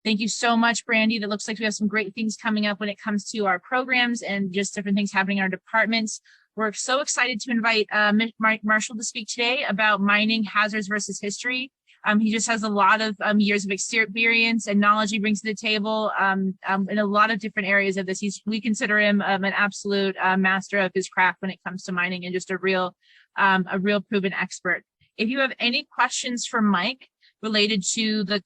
Thank you so much, Brandy. That looks like we have some great things coming up when it comes to our programs and just different things happening in our departments. We're so excited to invite Mike Marshall to speak today about mining hazards versus history. He just has a lot of years of experience and knowledge he brings to the table in a lot of different areas of this. We consider him an absolute master of his craft when it comes to mining and just a real proven expert. If you have any questions for Mike related to the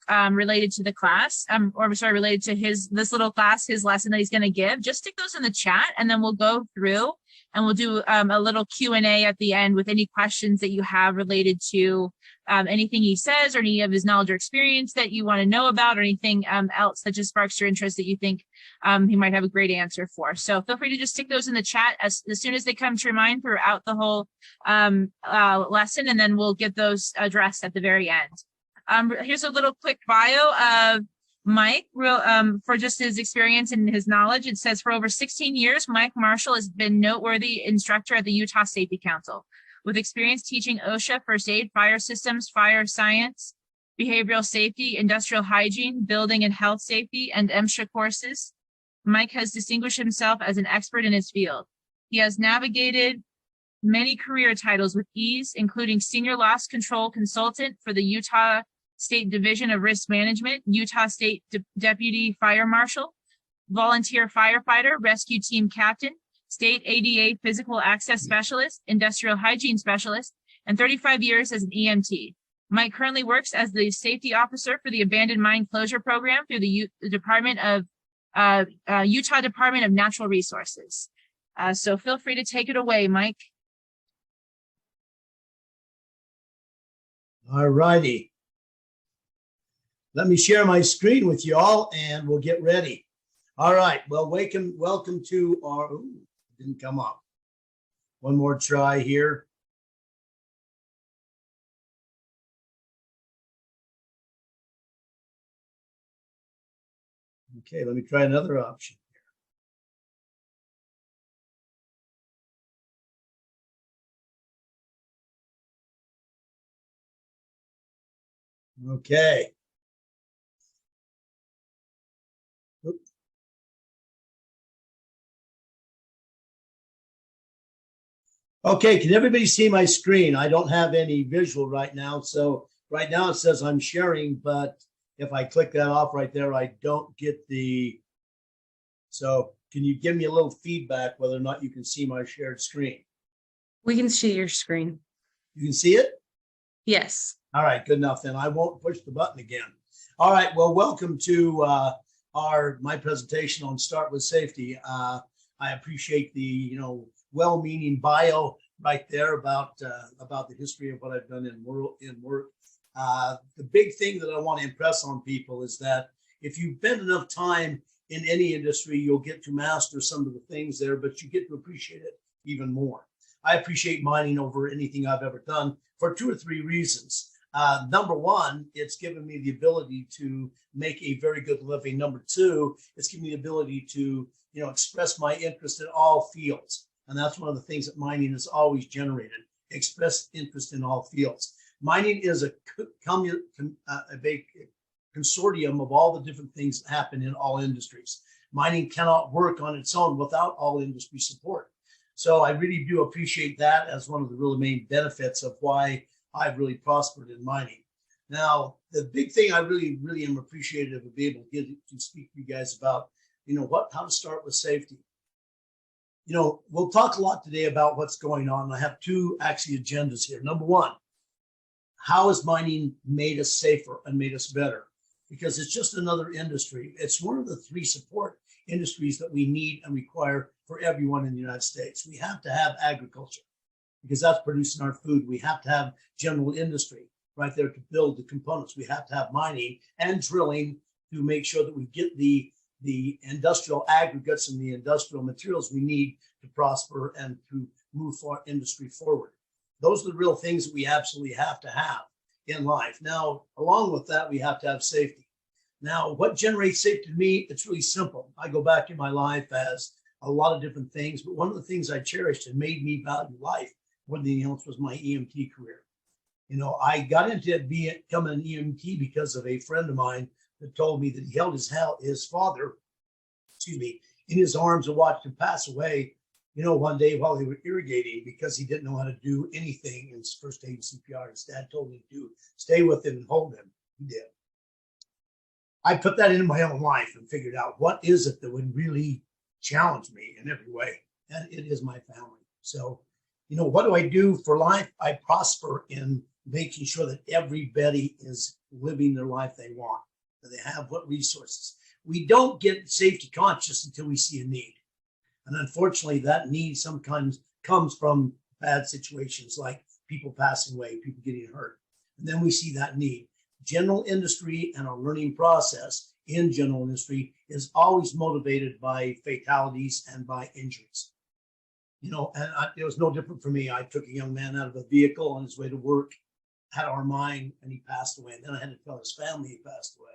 class, related to this little class, his lesson that he's going to give, just stick those in the chat, and then we'll go through and we'll do a little Q&A at the end with any questions that you have related to anything he says or any of his knowledge or experience that you want to know about, or anything else that just sparks your interest that you think he might have a great answer for. So feel free to just stick those in the chat as soon as they come to your mind throughout the whole lesson, and then we'll get those addressed at the very end. Here's a little quick bio of Mike, for just his experience and his knowledge. It says, for over 16 years, Mike Marshall has been noteworthy instructor at the Utah Safety Council, with experience teaching OSHA, first aid, fire systems, fire science, behavioral safety, industrial hygiene, building and health safety, and MSHA courses. Mike has distinguished himself as an expert in his field. He has navigated many career titles with ease, including Senior Loss Control Consultant for the Utah State Division of Risk Management, Utah State Deputy Fire Marshal, Volunteer Firefighter, Rescue Team Captain, State ADA Physical Access Specialist, Industrial Hygiene Specialist, and 35 years as an EMT. Mike currently works as the Safety Officer for the Abandoned Mine Closure Program through the Utah Department of Natural Resources. So feel free to take it away, Mike. All righty. Let me share my screen with you all and we'll get ready. All right. Well, welcome to our, didn't come up. One more try here. Okay, let me try another option here. Okay. Okay, can everybody see my screen? I don't have any visual right now. So right now it says I'm sharing, but if I click that off right there, I don't get the, so can you give me a little feedback whether or not you can see my shared screen? We can see your screen. You can see it? Yes. All right, good enough then. I won't push the button again. All right, well, welcome to my presentation on Start With Safety. I appreciate the, well-meaning bio right there about the history of what I've done in work. The big thing that I want to impress on people is that if you spend enough time in any industry, you'll get to master some of the things there, but you get to appreciate it even more. I appreciate mining over anything I've ever done for 2 or 3 reasons. Number one, it's given me the ability to make a very good living. Number two, it's given me the ability to, express my interest in all fields. And that's one of the things that mining has always generated, express interest in all fields. Mining is a big consortium of all the different things that happen in all industries. Mining cannot work on its own without all industry support. So I really do appreciate that as one of the really main benefits of why I've really prospered in mining. Now, the big thing I really, really am appreciative of being able to speak to you guys about, how to start with safety. We'll talk a lot today about what's going on. I have 2 actually agendas here. Number one, how has mining made us safer and made us better? Because it's just another industry. It's one of the 3 support industries that we need and require for everyone in the United States. We have to have agriculture because that's producing our food. We have to have general industry right there to build the components. We have to have mining and drilling to make sure that we get the industrial aggregates and the industrial materials we need to prosper and to move our industry forward. Those are the real things that we absolutely have to have in life. Now, along with that, we have to have safety. Now, what generates safety to me, it's really simple. I go back in my life as a lot of different things, but one of the things I cherished and made me value life more than anything else was my EMT career. I got into becoming an EMT because of a friend of mine that told me that he held his father, excuse me, in his arms and watched him pass away, one day while they were irrigating because he didn't know how to do anything in first aid and CPR. His dad told him to stay with him and hold him. He did. I put that into my own life and figured out what is it that would really challenge me in every way. And it is my family. So, what do I do for life? I prosper in making sure that everybody is living their life they want, that they have what resources. We don't get safety conscious until we see a need. And unfortunately, that need sometimes comes from bad situations like people passing away, people getting hurt. And then we see that need. General industry and our learning process in general industry is always motivated by fatalities and by injuries. It was no different for me. I took a young man out of a vehicle on his way to work, had our mine, and he passed away. And then I had to tell his family he passed away.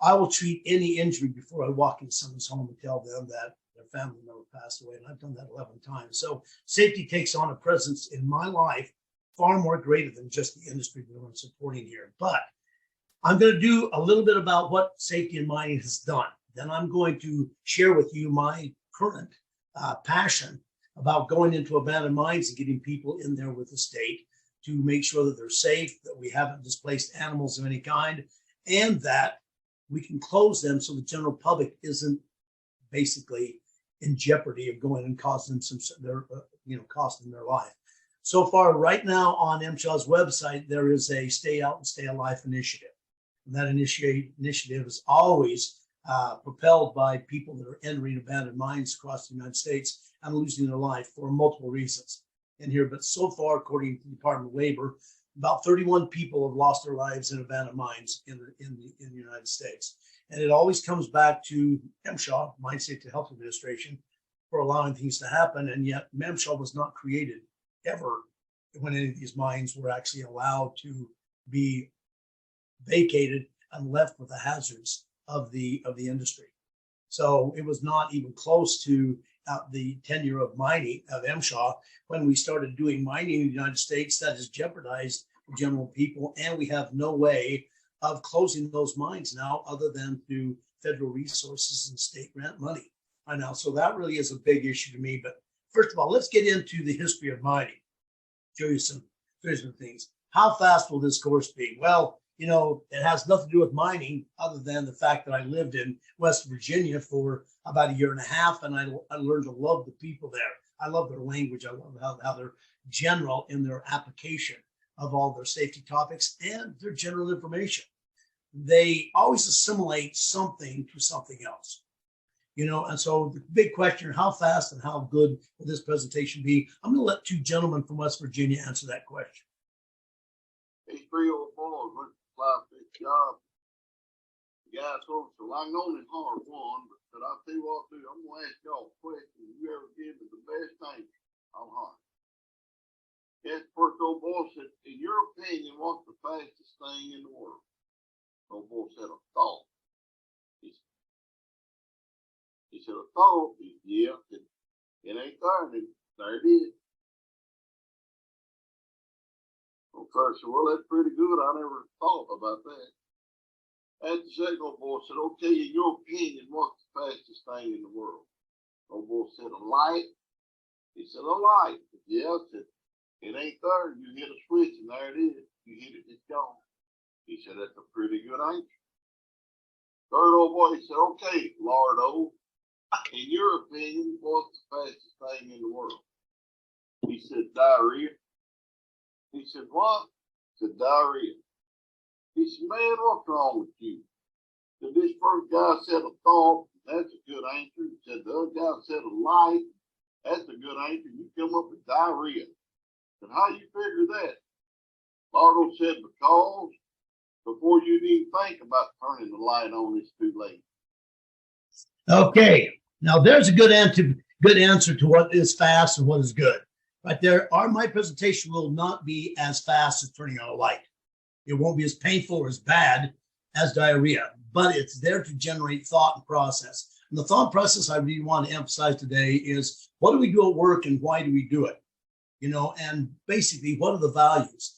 I will treat any injury before I walk into someone's home and tell them that their family member passed away. And I've done that 11 times. So safety takes on a presence in my life far more greater than just the industry that I'm supporting here. But I'm going to do a little bit about what safety in mining has done. Then I'm going to share with you my current passion about going into abandoned mines and getting people in there with the state to make sure that they're safe, that we haven't displaced animals of any kind, and that we can close them so the general public isn't basically in jeopardy of going and costing costing their life. So far, right now on MSHA's website, there is a Stay Out and Stay Alive initiative. And that initiative is always propelled by people that are entering abandoned mines across the United States and losing their life for multiple reasons in here. But so far, according to the Department of Labor, about 31 people have lost their lives in abandoned mines in the United States. And it always comes back to MSHA, Mine Safety Health Administration, for allowing things to happen. And yet MSHA was not created ever when any of these mines were actually allowed to be vacated and left with the hazards of the industry. So it was not even close to the tenure of mining of MSHA when we started doing mining in the United States. That has jeopardized the general people, and we have no way of closing those mines now other than through federal resources and state grant money. I know, so that really is a big issue to me. But first of all, let's get into the history of mining. Show you some things. How fast will this course be? Well, it has nothing to do with mining other than the fact that I lived in West Virginia for about a year and a half, and I learned to love the people there. I love their language. I love how they're general in their application of all their safety topics and their general information. They always assimilate something to something else, and so the big question, how fast and how good will this presentation be? I'm going to let two gentlemen from West Virginia answer that question. These 3 old boys went to apply for this job. The guy told us, well, I know it's hard one, but I'll tell you what, dude, I'm going to ask y'all a question. You ever give me the best answer? I'm hard. Yes, first old boy said, in your opinion, what's the fastest thing in the world? Old boy said, a thought. He said, a thought? He said, yeah. It ain't there. There it is. Okay, so well, that's pretty good. I never thought about that. And the second old boy said, okay, in your opinion, what's the fastest thing in the world? Old boy said, a light. He said, a light. Yeah, I said, it ain't there. You hit a switch and there it is. You hit it, it's gone. He said, that's a pretty good answer. Third old boy, he said, okay, Lardo, in your opinion, what's the fastest thing in the world? He said, diarrhea. He said, what? He said, diarrhea. He said, man, what's wrong with you? So this first guy said a thought, that's a good answer. He said, the other guy said a light, that's a good answer. You come up with diarrhea. And how you figure that? Lardo said, because before you even think about turning the light on, it's too late. Okay, now there's a good answer to what is fast and what is good. Right there, my presentation will not be as fast as turning on a light. It won't be as painful or as bad as diarrhea, but it's there to generate thought and process. And the thought process I really want to emphasize today is, what do we do at work and why do we do it? And basically, what are the values?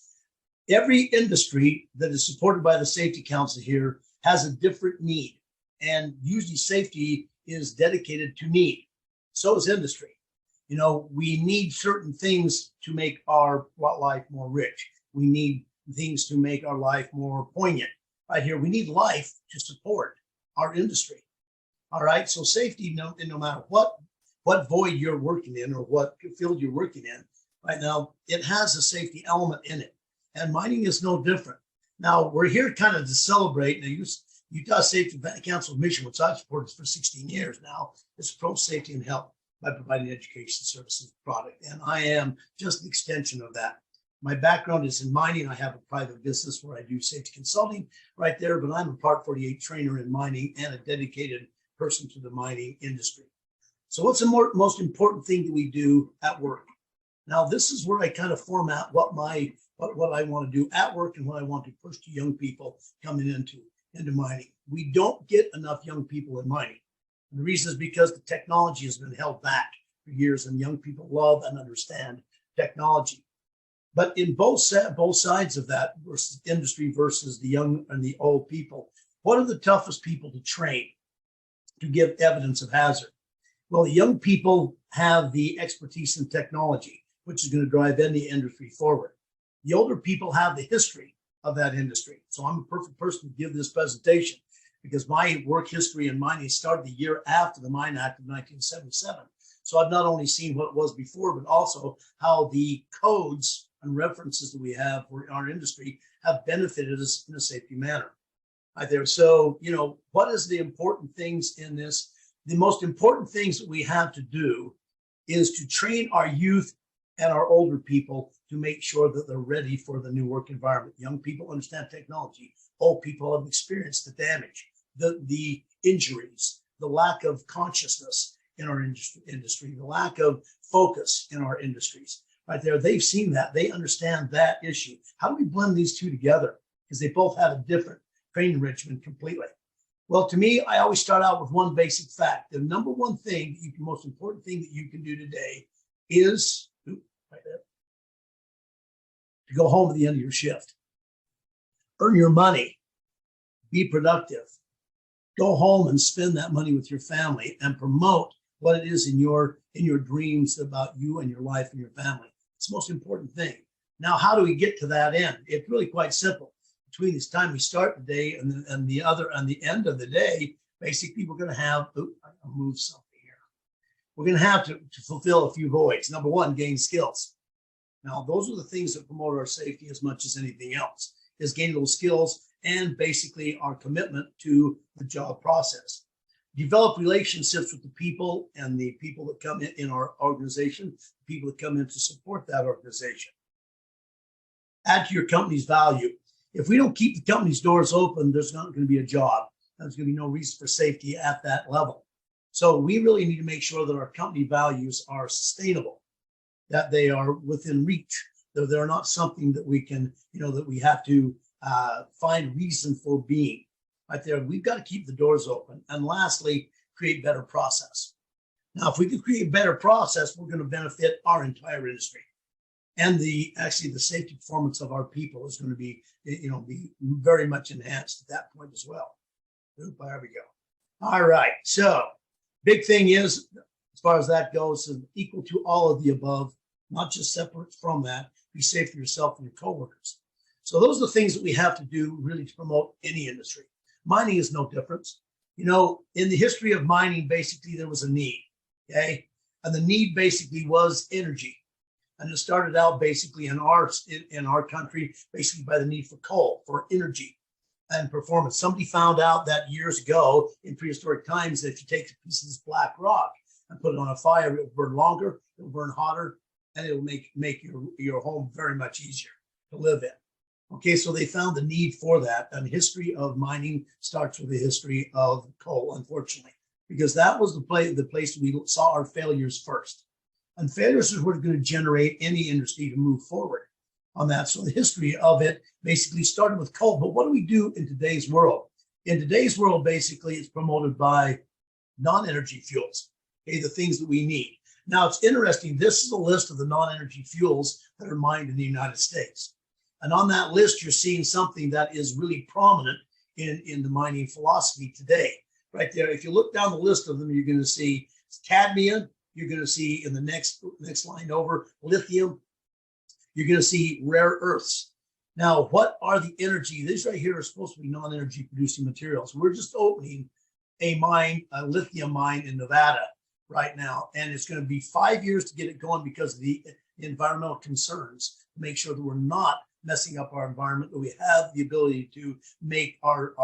Every industry that is supported by the Safety Council here has a different need. And usually safety is dedicated to need. So is industry. You know, we need certain things to make our life more rich. We need things to make our life more poignant. Right here, we need life to support our industry. All right, so safety, no matter what void you're working in or what field you're working in, right now, it has a safety element in it. And mining is no different. Now, we're here kind of to celebrate the Utah Safety Council mission, which I've supported for 16 years now, is pro safety and health by providing education services product. And I am just an extension of that. My background is in mining. I have a private business where I do safety consulting right there, but I'm a Part 48 trainer in mining and a dedicated person to the mining industry. So what's the most important thing that we do at work? Now, this is where I kind of format what I want to do at work and what I want to push to young people coming into mining. We don't get enough young people in mining. And the reason is because the technology has been held back for years and young people love and understand technology. But in both sides of that versus industry versus the young and the old people, what are the toughest people to train to give evidence of hazard? Well, the young people have the expertise in technology, which is going to drive any industry forward. The older people have the history of that industry. So I'm a perfect person to give this presentation because my work history in mining started the year after the Mine Act of 1977. So I've not only seen what it was before, but also how the codes and references that we have for our industry have benefited us in a safety manner. Right there. So, you know, what is the important things in this? The most important things that we have to do is to train our youth and our older people to make sure that they're ready for the new work environment. Young people understand technology. Old people have experienced the damage, the injuries, the lack of consciousness in our industry, the lack of focus in our industries. Right there, they've seen that. They understand that issue. How do we blend these two together? Because they both have a different training regimen completely. Well, to me, I always start out with one basic fact. The number one thing, the most important thing that you can do today is right there, to go home at the end of your shift. Earn your money. Be productive. Go home and spend that money with your family and promote what it is in your dreams about you and your life and your family. It's the most important thing. Now, how do we get to that end? It's really quite simple. Between this time we start the day and the end of the day, basically we're going to have, I'll move something here. We're going to have to fulfill a few voids. Number one, gain skills. Now, those are the things that promote our safety as much as anything else, is gaining those skills and basically our commitment to the job process. Develop relationships with the people and the people that come in our organization, the people that come in to support that organization. Add to your company's value. If we don't keep the company's doors open, there's not going to be a job. There's going to be no reason for safety at that level. So we really need to make sure that our company values are sustainable, that they are within reach, that they're not something that we can, that we have to find reason for being. Right there, we've got to keep the doors open. And lastly, create better process. Now, if we can create better process, we're going to benefit our entire industry. And the safety performance of our people is going to be, be very much enhanced at that point as well. There we go. All right. So big thing is, as far as that goes, is equal to all of the above, not just separate from that. Be safe for yourself and your coworkers. So those are the things that we have to do really to promote any industry. Mining is no different. In the history of mining, basically there was a need, okay? And the need basically was energy. And it started out basically in our country, basically by the need for coal, for energy and performance. Somebody found out that years ago in prehistoric times that if you take a piece of this black rock and put it on a fire, it will burn longer, it will burn hotter, and it will make your home very much easier to live in. Okay, so they found the need for that. And the history of mining starts with the history of coal, unfortunately, because that was the place we saw our failures first. And failures is what are going to generate any industry to move forward on that. So the history of it basically started with coal. But what do we do in today's world? In today's world, basically, it's promoted by non-energy fuels, okay, the things that we need. Now, it's interesting. This is a list of the non-energy fuels that are mined in the United States. And on that list, you're seeing something that is really prominent in the mining philosophy today. Right there, if you look down the list of them, you're going to see cadmium. You're going to see in the next line over lithium. You're going to see rare earths. Now, what are the energy? These right here are supposed to be non-energy producing materials. We're just opening a mine, a lithium mine in Nevada right now, and it's going to be 5 years to get it going because of the environmental concerns to make sure that we're not messing up our environment, that we have the ability to make our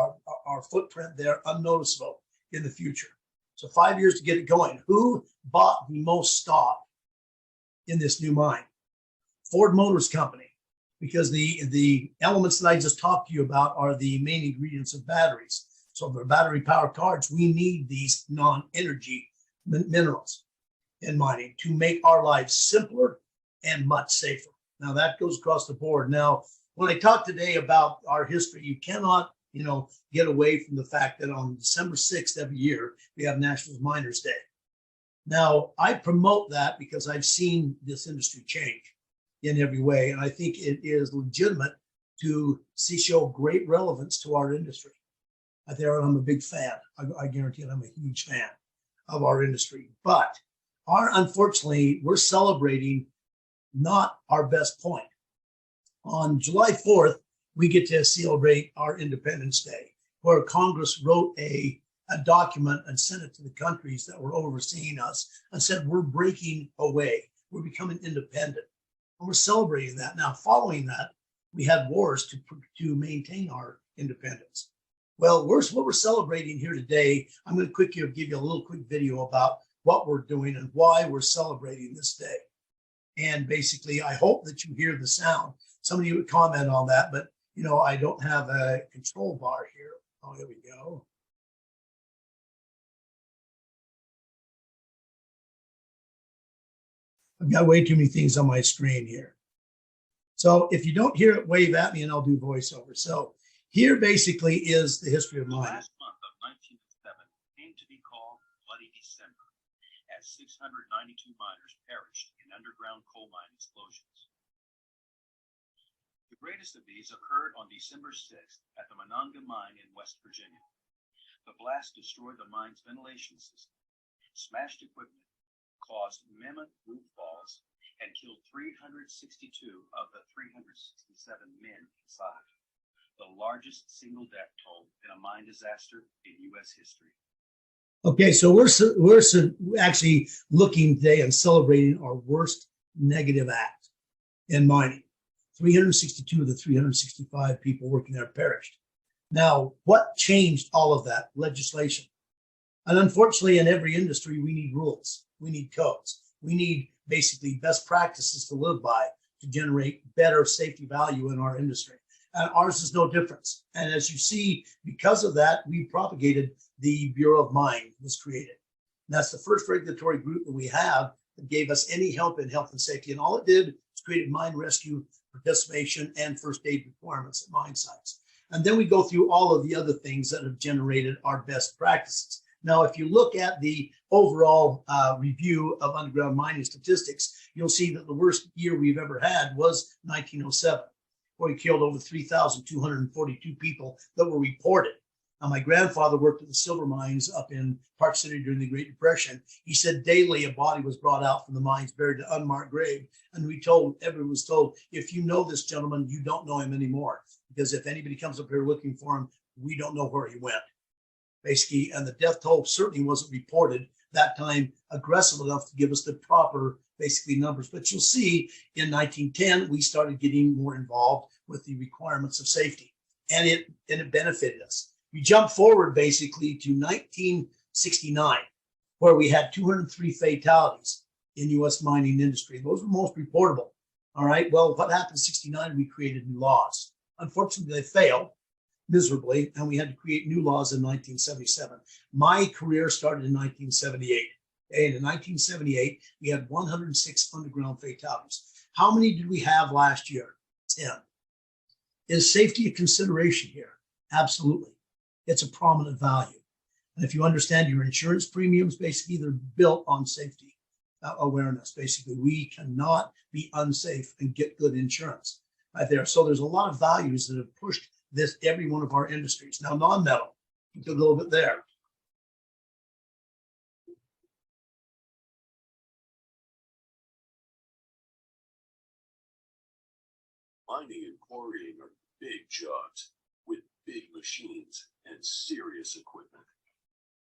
footprint there unnoticeable in the future. So 5 years to get it going. Who bought the most stock in this new mine? Ford Motors Company, because the elements that I just talked to you about are the main ingredients of batteries. So for battery powered cars, we need these non-energy minerals in mining to make our lives simpler and much safer. Now that goes across the board. Now, when I talk today about our history, you cannot, get away from the fact that on December 6th every year, we have National Miners Day. Now, I promote that because I've seen this industry change in every way, and I think it is legitimate to show great relevance to our industry. I'm a big fan. I guarantee it, I'm a huge fan of our industry. But unfortunately, we're celebrating not our best point. On July 4th, we get to celebrate our Independence Day, where Congress wrote a document and sent it to the countries that were overseeing us and said, we're breaking away. We're becoming independent. And we're celebrating that. Now, following that, we had wars to maintain our independence. Well, what we're celebrating here today, I'm going to quickly give you a little quick video about what we're doing and why we're celebrating this day. And basically, I hope that you hear the sound. Some of you would comment on that, but I don't have a control bar here. Oh, here we go. I've got way too many things on my screen here. So if you don't hear it, wave at me and I'll do voiceover. So here basically is the history of mining. Last month of 1907 came to be called Bloody December, as 692 miners perished in underground coal mine explosions. The greatest of these occurred on December 6th at the Monongah Mine in West Virginia. The blast destroyed the mine's ventilation system, smashed equipment, caused mammoth roof falls, and killed 362 of the 367 men inside. The largest single death toll in a mine disaster in U.S. history. Okay, so we're actually looking today and celebrating our worst negative act in mining. 362 of the 365 people working there perished. Now, what changed all of that? Legislation. And unfortunately, in every industry, we need rules. We need codes. We need basically best practices to live by to generate better safety value in our industry. And ours is no difference. And as you see, because of that, we propagated the Bureau of Mine was created. And that's the first regulatory group that we have that gave us any help in health and safety. And all it did was created mine rescue participation and first aid requirements at mine sites. And then we go through all of the other things that have generated our best practices. Now, if you look at the overall review of underground mining statistics, you'll see that the worst year we've ever had was 1907, where we killed over 3,242 people that were reported. Now, my grandfather worked at the silver mines up in Park City during the Great Depression. He said daily a body was brought out from the mines, buried in an unmarked grave. And everyone was told, if you know this gentleman, you don't know him anymore. Because if anybody comes up here looking for him, we don't know where he went. Basically, and the death toll certainly wasn't reported that time aggressive enough to give us the proper, basically, numbers. But you'll see in 1910, we started getting more involved with the requirements of safety. And it benefited us. We jump forward basically to 1969, where we had 203 fatalities in U.S. mining industry. Those were most reportable. All right. Well, what happened in 69? We created new laws. Unfortunately, they failed miserably, and we had to create new laws in 1977. My career started in 1978. And in 1978, we had 106 underground fatalities. How many did we have last year? 10. Is safety a consideration here? Absolutely. It's a prominent value. And if you understand your insurance premiums, basically they're built on safety awareness. Basically, we cannot be unsafe and get good insurance right there. So there's a lot of values that have pushed every one of our industries. Now, non-metal, a little bit there. Mining and quarrying are big jobs with big machines and serious equipment.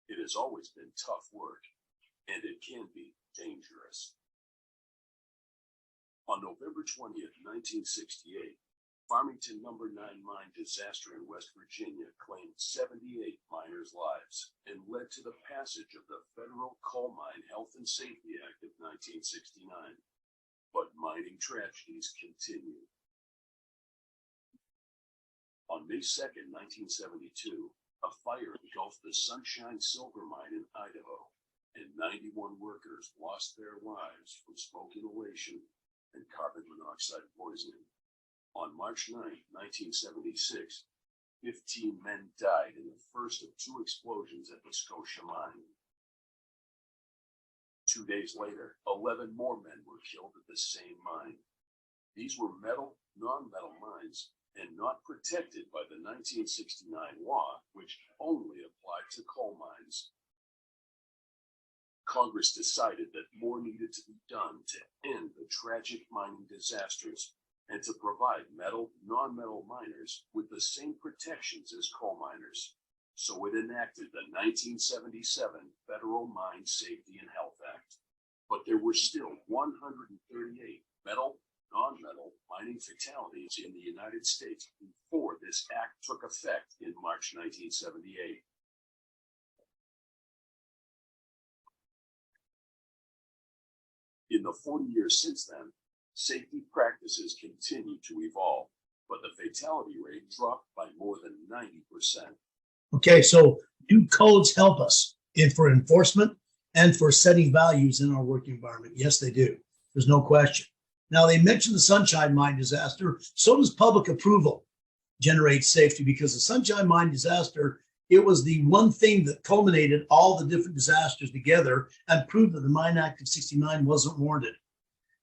It has always been tough work, and it can be dangerous. On November 20th, 1968, Farmington No. 9 mine disaster in West Virginia claimed 78 miners' lives and led to the passage of the Federal Coal Mine Health and Safety Act of 1969. But mining tragedies continue. On May 2nd, 1972, a fire engulfed the Sunshine Silver Mine in Idaho, and 91 workers lost their lives from smoke inhalation and carbon monoxide poisoning. On March 9, 1976, 15 men died in the first of 2 explosions at the Scotia Mine. 2 days later, 11 more men were killed at the same mine. These were metal, non-metal mines, and not protected by the 1969 law, which only applied to coal mines. Congress decided that more needed to be done to end the tragic mining disasters and to provide metal, non-metal miners with the same protections as coal miners. So it enacted the 1977 Federal Mine Safety and Health Act. But there were still 138 metal, non-metal mining fatalities in the United States before this act took effect in March 1978. In the 40 years since then, safety practices continue to evolve, but the fatality rate dropped by more than 90%. Okay, so do codes help us for enforcement and for setting values in our work environment? Yes, they do. There's no question. Now, they mentioned the Sunshine Mine disaster. So does public approval generate safety, because the Sunshine Mine disaster, it was the one thing that culminated all the different disasters together and proved that the Mine Act of 69 wasn't warranted.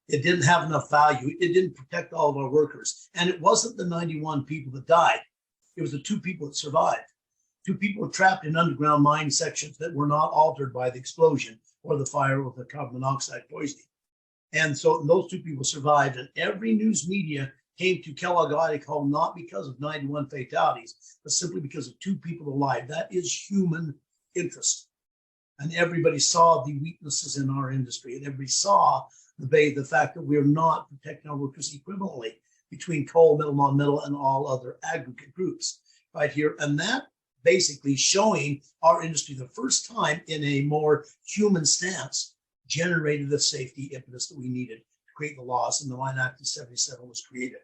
It didn't have enough value. It didn't protect all of our workers. And it wasn't the 91 people that died. It was the 2 people that survived. 2 people were trapped in underground mine sections that were not altered by the explosion or the fire or the carbon monoxide poisoning. And so those 2 people survived, and every news media came to Kellogg Idaho not because of 91 fatalities, but simply because of 2 people alive. That is human interest. And everybody saw the weaknesses in our industry, and everybody saw the fact that we are not protecting our workers equivalently between coal, metal, non-metal, and all other aggregate groups right here. And that basically showing our industry the first time in a more human stance generated the safety impetus that we needed to create the laws, and the Mine Act of 77 was created.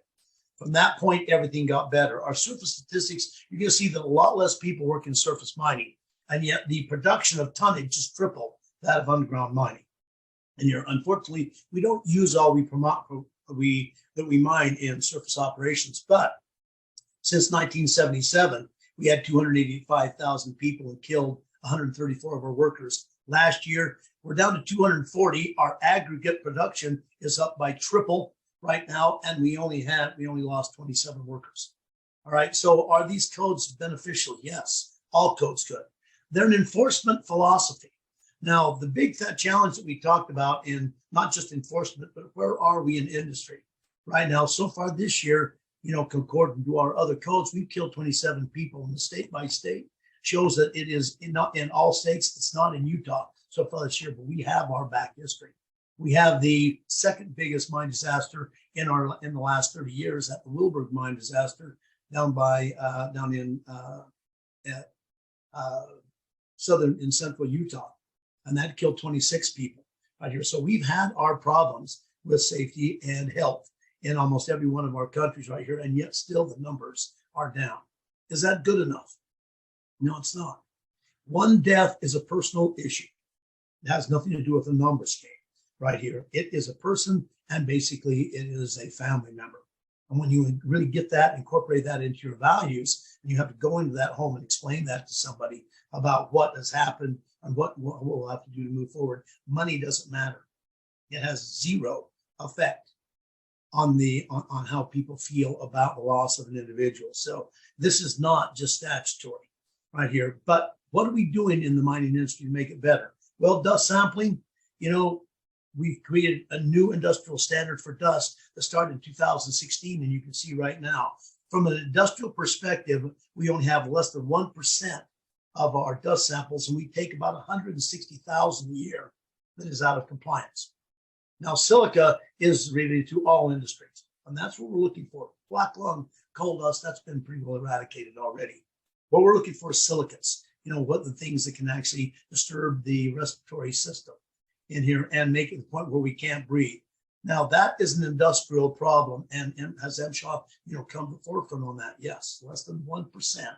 From that point, everything got better. Our surface statistics, you're going to see that a lot less people work in surface mining, and yet the production of tonnage is triple that of underground mining. And here, unfortunately, we don't use all that we mine in surface operations. But since 1977, we had 285,000 people and killed 134 of our workers. Last year, we're down to 240. Our aggregate production is up by triple right now, and we only lost 27 workers. All right. So are these codes beneficial? Yes, all codes could. They're an enforcement philosophy. Now, the big challenge that we talked about in not just enforcement, but where are we in industry right now? So far this year, according to our other codes, we've killed 27 people, and the state by state shows that it is not in all states. It's not in Utah so far this year, but we have our back history. We have the second biggest mine disaster in the last 30 years, at the Wilburg mine disaster down in central Utah, and that killed 26 people right here. So we've had our problems with safety and health in almost every one of our countries right here, and yet still the numbers are down. Is that good enough? No, it's not. One death is a personal issue. It has nothing to do with the numbers game right here. It is a person, and basically it is a family member. And when you really get that, incorporate that into your values, and you have to go into that home and explain that to somebody about what has happened and what we'll have to do to move forward. Money doesn't matter. It has zero effect. on how people feel about the loss of an individual. So this is not just statutory right here, but what are we doing in the mining industry to make it better? Well, dust sampling, we've created a new industrial standard for dust that started in 2016, and you can see right now, from an industrial perspective, we only have less than 1% of our dust samples, and we take about 160,000 a year that is out of compliance. Now, silica is related to all industries, and that's what we're looking for. Black lung, coal dust, that's been pretty well eradicated already. What we're looking for is silicates, what the things that can actually disturb the respiratory system in here and make it the point where we can't breathe. Now, that is an industrial problem, and has MSHA, come to the forefront on that? Yes, less than 1%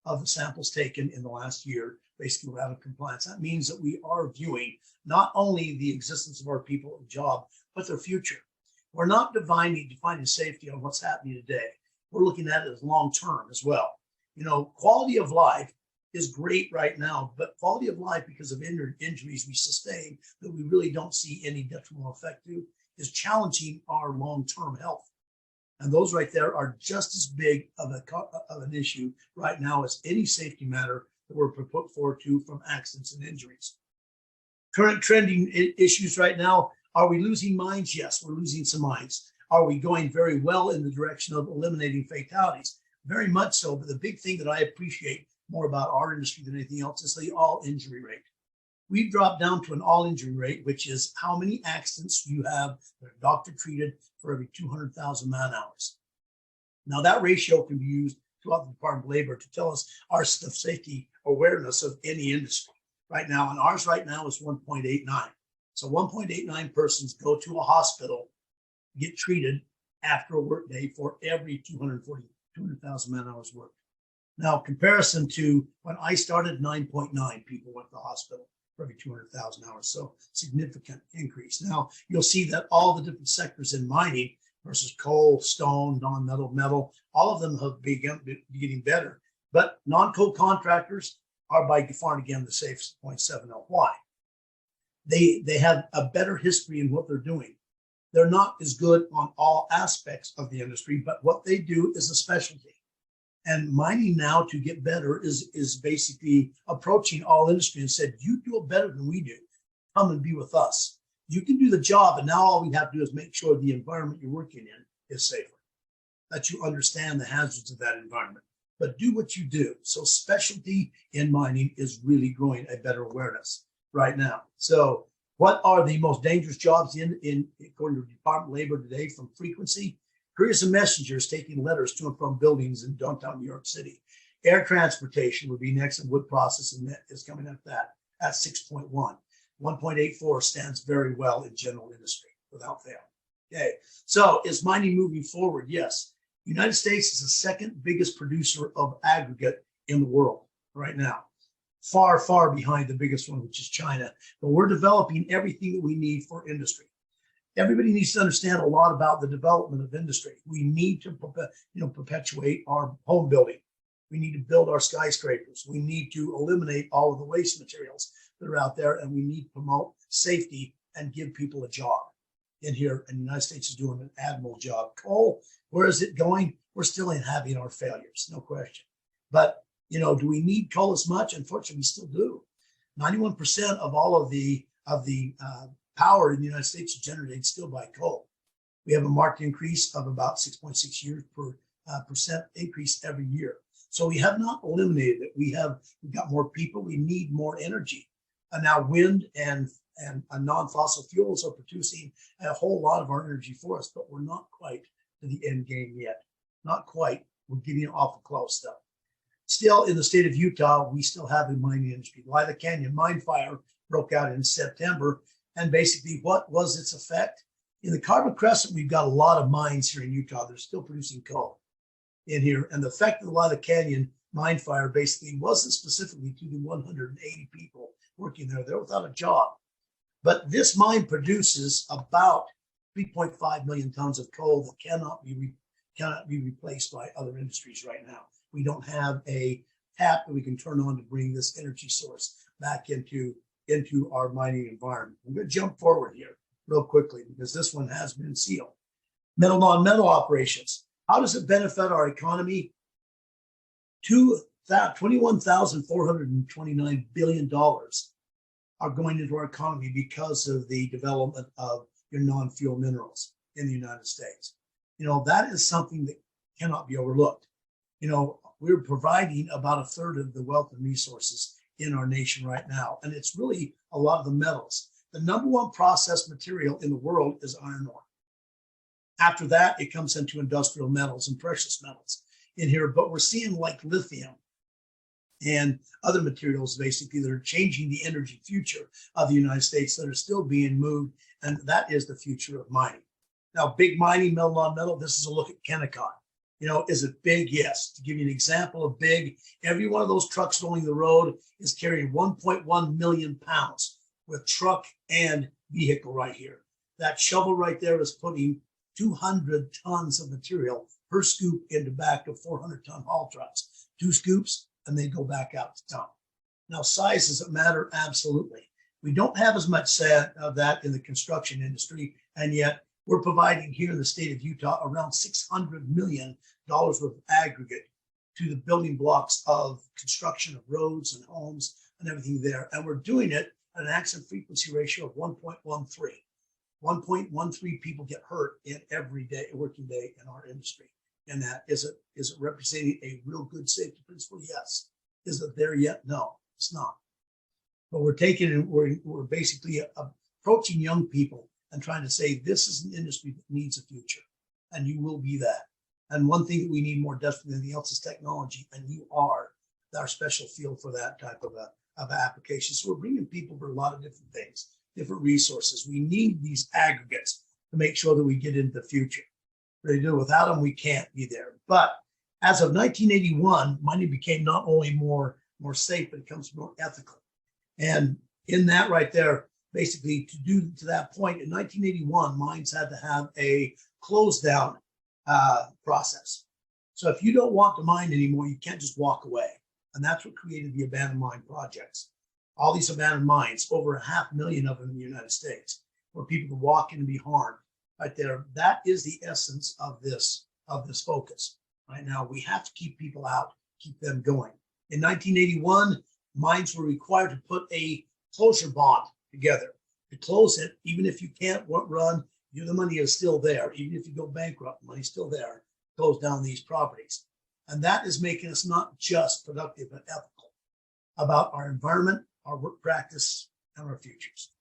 of the samples taken in the last year basically were out of compliance. That means that we are viewing not only the existence of our people at the job, but their future. We're not defining safety on what's happening today. We're looking at it as long-term as well. Quality of life is great right now, but quality of life, because of injuries we sustain that we really don't see any detrimental effect to, is challenging our long-term health. And those right there are just as big of an issue right now as any safety matter that we're put forward to from accidents and injuries. Current trending issues right now, are we losing mines? Yes, we're losing some mines. Are we going very well in the direction of eliminating fatalities? Very much so, but the big thing that I appreciate more about our industry than anything else is the all injury rate. We've dropped down to an all injury rate, which is how many accidents you have that are doctor treated for every 200,000 man hours. Now that ratio can be used throughout the Department of Labor to tell us our safety awareness of any industry right now. And ours right now is 1.89. So 1.89 persons go to a hospital, get treated after a work day for every 200,000 man hours worked. Now, comparison to when I started, 9.9 people went to the hospital for every 200,000 hours. So significant increase. Now, you'll see that all the different sectors in mining versus coal, stone, non-metal, metal, all of them have begun getting better. But non-coal contractors are by far and again the safest 0.70. Why? They have a better history in what they're doing. They're not as good on all aspects of the industry, but what they do is a specialty. And mining now, to get better, is basically approaching all industry and said, you do it better than we do. Come and be with us. You can do the job, and now all we have to do is make sure the environment you're working in is safer, that you understand the hazards of that environment, but do what you do. So specialty in mining is really growing a better awareness right now. So what are the most dangerous jobs in according to the Department of Labor today from frequency? Couriers and messengers taking letters to and from buildings in downtown New York City. Air transportation would be next, and wood processing is coming at that at 6.1. 1.84 stands very well in general industry without fail. Okay, so is mining moving forward? Yes. The United States is the second biggest producer of aggregate in the world right now. Far, far behind the biggest one, which is China. But we're developing everything that we need for industry. Everybody needs to understand a lot about the development of industry. We need to perpetuate our home building. We need to build our skyscrapers. We need to eliminate all of the waste materials that are out there, and we need to promote safety and give people a job in here. And the United States is doing an admirable job. Coal, where is it going? We're still having our failures, no question. But do we need coal as much? Unfortunately, we still do. 91% of all of the power in the United States is generated still by coal. We have a marked increase of about 6.6 years per percent increase every year. So we have not eliminated it. We've got more people. We need more energy. And now wind and non-fossil fuels are producing a whole lot of our energy for us, but we're not quite to the end game yet. Not quite. We're getting awful close though. Still, in the state of Utah, we still have a mining industry. Lila Canyon mine fire broke out in September. And basically, what was its effect? In the Carbon Crescent, we've got a lot of mines here in Utah. They're still producing coal in here. And the effect of the Lila Canyon mine fire basically wasn't specifically to the 180 people working there. They're without a job. But this mine produces about 3.5 million tons of coal that cannot be replaced by other industries right now. We don't have a tap that we can turn on to bring this energy source back into our mining environment. I'm going to jump forward here real quickly because this one has been sealed. Metal non-metal operations. How does it benefit our economy? $21,429 billion are going into our economy because of the development of your non-fuel minerals in the United States. You know, that is something that cannot be overlooked. You know, we're providing about a third of the wealth and resources in our nation right now. And it's really a lot of the metals. The number one processed material in the world is iron ore. After that, it comes into industrial metals and precious metals in here. But we're seeing like lithium and other materials basically that are changing the energy future of the United States that are still being moved. And that is the future of mining. Now, big mining, metal non-metal, this is a look at Kennecott. You know, is it big? Yes. To give you an example of big, every one of those trucks going the road is carrying 1.1 million pounds with truck and vehicle right here. That shovel right there is putting 200 tons of material per scoop into back of 400-ton haul trucks. 2 scoops, and they go back out to dump. Now, size doesn't matter, absolutely. We don't have as much of that in the construction industry, and yet we're providing here in the state of Utah around $600 million worth of aggregate to the building blocks of construction of roads and homes and everything there. And we're doing it at an accident frequency ratio of 1.13. 1.13 people get hurt in every day, working day in our industry. And that is it representing a real good safety principle? Yes. Is it there yet? No, it's not. But we're taking it, we're basically approaching young people and trying to say this is an industry that needs a future, and you will be that. And one thing that we need more desperately than anything else is technology, and you are our special field for that type of application. So we're bringing people for a lot of different things, different resources. We need these aggregates to make sure that we get into the future. Without them, we can't be there. But as of 1981, mining became not only more safe, but it becomes more ethical. And in that right there, basically to that point, in 1981, mines had to have a closed down process. So if you don't want to mine anymore, you can't just walk away. And that's what created the abandoned mine projects. All these abandoned mines, over 500,000 of them in the United States, where people could walk in and be harmed right there. That is the essence of this focus. Right now, we have to keep people out, keep them going. In 1981, mines were required to put a closure bond together to close it. Even if you can't run, the money is still there. Even if you go bankrupt, the money's still there. Close down these properties. And that is making us not just productive, but ethical about our environment, our work practice, and our futures.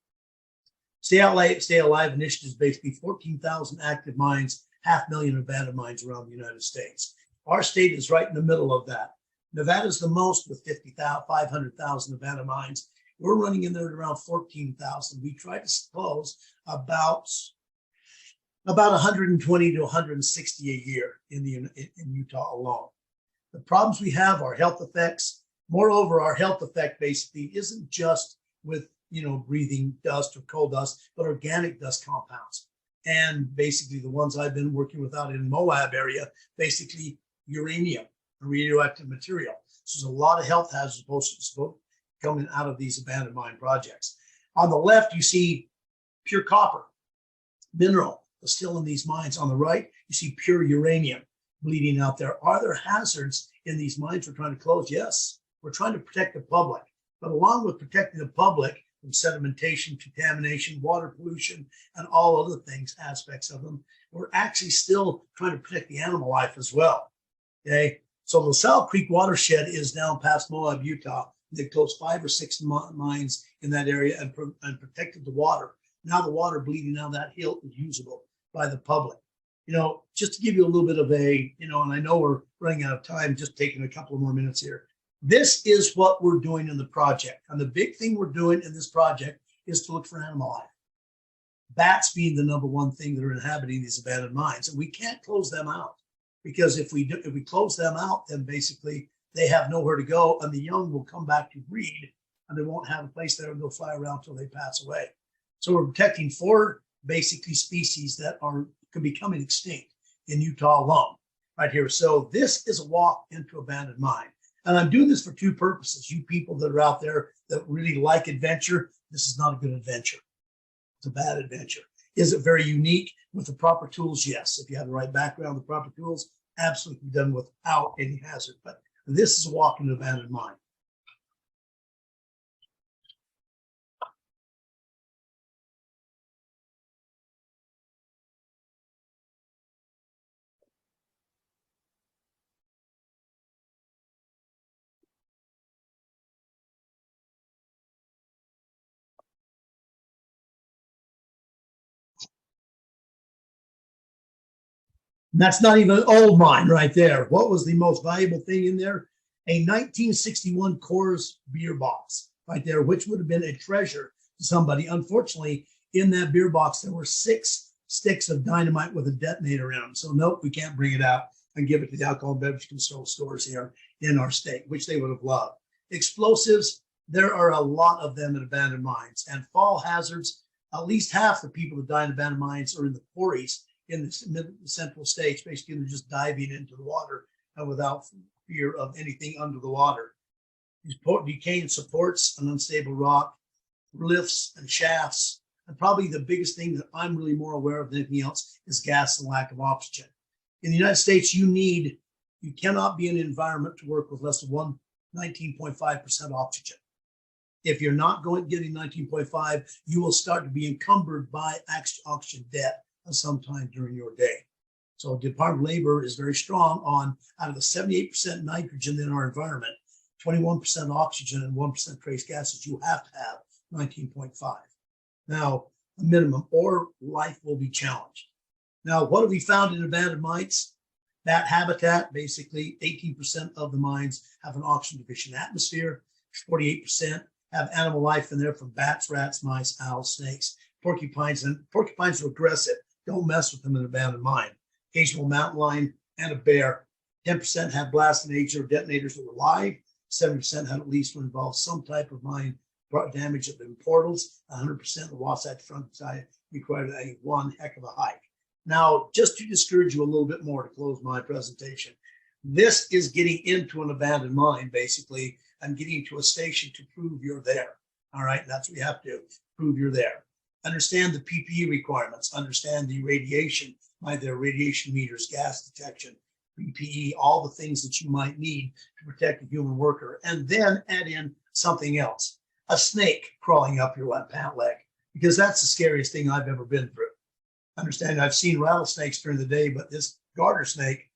Stay Alive initiative is basically 14,000 active mines, 500,000 abandoned mines around the United States. Our state is right in the middle of that. Nevada is the most with 500,000 abandoned mines. We're running in there at around 14,000. We try to close about 120 to 160 a year in Utah alone. The problems we have are health effects. Moreover, our health effect basically isn't just with breathing dust or coal dust, but organic dust compounds. And basically the ones I've been working with out in Moab area, basically uranium, a radioactive material. So there's a lot of health hazards coming out of these abandoned mine projects. On the left, you see pure copper mineral still in these mines. On the right, you see pure uranium bleeding out there. Are there hazards in these mines we're trying to close? Yes, we're trying to protect the public. But along with protecting the public from sedimentation, contamination, water pollution, and all other things, aspects of them, we're actually still trying to protect the animal life as well. Okay, so the LaSalle Creek watershed is down past Moab, Utah. They closed 5 or 6 mines in that area and protected the water. Now the water bleeding down that hill is usable by the public. Just to give you a little bit of and I know we're running out of time, just taking a couple of more minutes here. This is what we're doing in the project. And the big thing we're doing in this project is to look for animal life. Bats being the number one thing that are inhabiting these abandoned mines. And we can't close them out, because if we close them out, then basically they have nowhere to go, and the young will come back to breed, and they won't have a place there, and they'll fly around until they pass away. So we're protecting 4 basically species that could be becoming extinct in Utah alone, right here. So this is a walk into abandoned mine. And I'm doing this for 2 purposes. You people that are out there that really like adventure, this is not a good adventure. It's a bad adventure. Is it very unique with the proper tools? Yes. If you have the right background, the proper tools, absolutely done without any hazard. But this is a walk in an abandoned mine. And that's not even an old mine right there. What was the most valuable thing in there? A 1961 Coors beer box right there, which would have been a treasure to somebody. Unfortunately, in that beer box, there were 6 sticks of dynamite with a detonator in them. So nope, we can't bring it out and give it to the alcohol and beverage control stores here in our state, which they would have loved. Explosives, there are a lot of them in abandoned mines. And fall hazards, at least half the people that die in abandoned mines are in the quarries in the central states. Basically, they're just diving into the water and without fear of anything under the water. Decaying supports and unstable rock, lifts and shafts. And probably the biggest thing that I'm really more aware of than anything else is gas and lack of oxygen. In the United States, you cannot be in an environment to work with less than 19.5% oxygen. If you're not getting 19.5, you will start to be encumbered by oxygen debt sometime during your day. So Department of Labor is very strong on, out of the 78% nitrogen in our environment, 21% oxygen and 1% trace gases, you have to have 19.5. Now, a minimum, or life will be challenged. Now, what have we found in abandoned mines? That habitat, basically 18% of the mines have an oxygen deficient atmosphere, 48% have animal life in there from bats, rats, mice, owls, snakes, porcupines, and porcupines are aggressive. Don't mess with them in an abandoned mine. Occasional mountain lion and a bear. 10% have blasting agents or detonators that were live. 70% had at least involved some type of mine damage of the portals. 100% of the Wasatch Front side required one heck of a hike. Now, just to discourage you a little bit more to close my presentation, this is getting into an abandoned mine, basically, and getting to a station to prove you're there. All right, and that's what you have to do, prove you're there. Understand the PPE requirements, understand the radiation, their radiation meters, gas detection, PPE, all the things that you might need to protect a human worker, and then add in something else, a snake crawling up your left pant leg, because that's the scariest thing I've ever been through. Understand, I've seen rattlesnakes during the day, but this garter snake